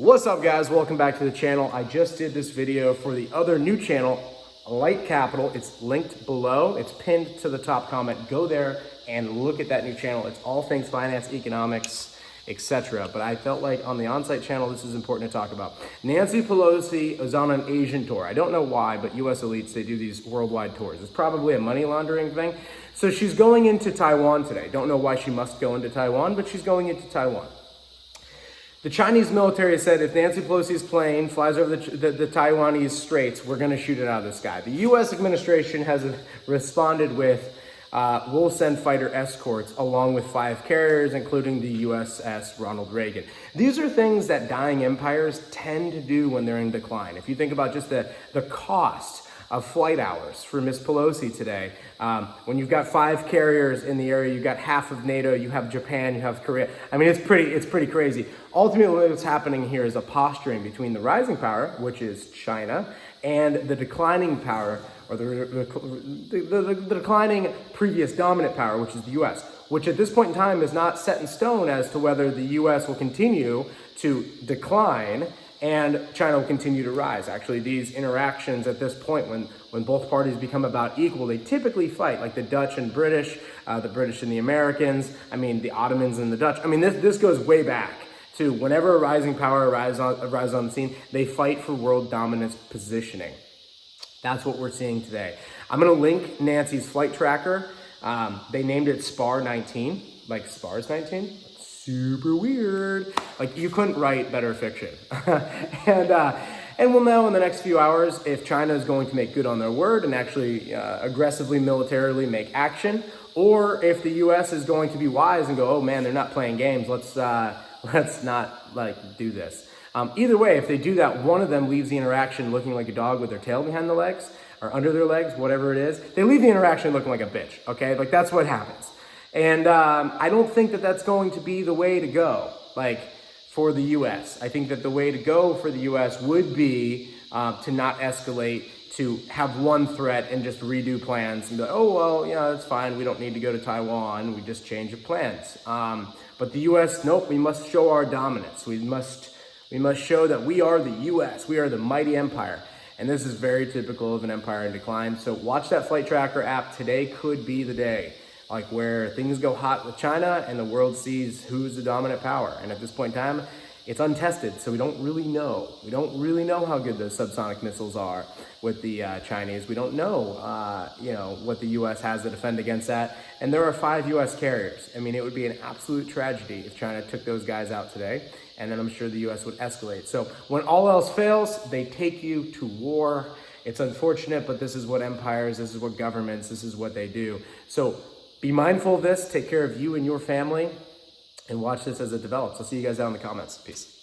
What's up, guys? Welcome back to the channel. I just did this video for the other new channel, Light Capital. It's linked below. It's pinned to the top comment. Go there and look at that new channel. It's all things finance, economics, etc. But I felt like on the on-site channel, this is important to talk about. Nancy Pelosi is on an Asian tour. I don't know why, but US elites, they do these worldwide tours. It's probably a money laundering thing. So she's going into Taiwan today. Don't know why she must go into Taiwan, but she's going into Taiwan. The Chinese military said if Nancy Pelosi's plane flies over the Taiwanese straits, we're going to shoot it out of the sky. The U.S. administration has responded with we'll send fighter escorts along with 5 carriers, including the USS Ronald Reagan. These are things that dying empires tend to do when they're in decline. If you think about just the cost of flight hours for Miss Pelosi today. When you've got 5 carriers in the area, you've got half of NATO, you have Japan, you have Korea. I mean, it's pretty crazy. Ultimately, what's happening here is a posturing between the rising power, which is China, and the declining power, or the declining previous dominant power, which is the US, which at this point in time is not set in stone as to whether the US will continue to decline and China will continue to rise. Actually, these interactions at this point, when both parties become about equal, they typically fight, like the Dutch and British, the British and the Americans, I mean, the Ottomans and the Dutch. I mean, this goes way back to whenever a rising power arrives on the scene, they fight for world dominance positioning. That's what we're seeing today. I'm gonna link Nancy's flight tracker. They named it SPAR 19, like SPAR's 19. Super weird. Like, you couldn't write better fiction. And we'll know in the next few hours if China is going to make good on their word and actually aggressively militarily make action, or if the US is going to be wise and go, oh man, they're not playing games, let's not do this. Either way, if they do that, one of them leaves the interaction looking like a dog with their tail behind the legs or under their legs, whatever it is. They leave the interaction looking like a bitch, okay? Like, that's what happens. And I don't think that that's going to be the way to go, like, for the U.S. I think that the way to go for the U.S. would be to not escalate, to have one threat and just redo plans and be like, oh, well, you know, that's fine. We don't need to go to Taiwan. We just change the plans. But the U.S., nope, we must show our dominance. We must show that we are the U.S. We are the mighty empire. And this is very typical of an empire in decline. So watch that flight tracker app. Today could be the day, like, where things go hot with China and the world sees who's the dominant power. And at this point in time, it's untested, so we don't really know. We don't really know how good those subsonic missiles are with the Chinese. We don't know, what the U.S. has to defend against that. And there are 5 U.S. carriers. I mean, it would be an absolute tragedy if China took those guys out today, and then I'm sure the U.S. would escalate. So when all else fails, they take you to war. It's unfortunate, but this is what empires, this is what governments, this is what they do. So be mindful of this, take care of you and your family, and watch this as it develops. I'll see you guys down in the comments. Peace.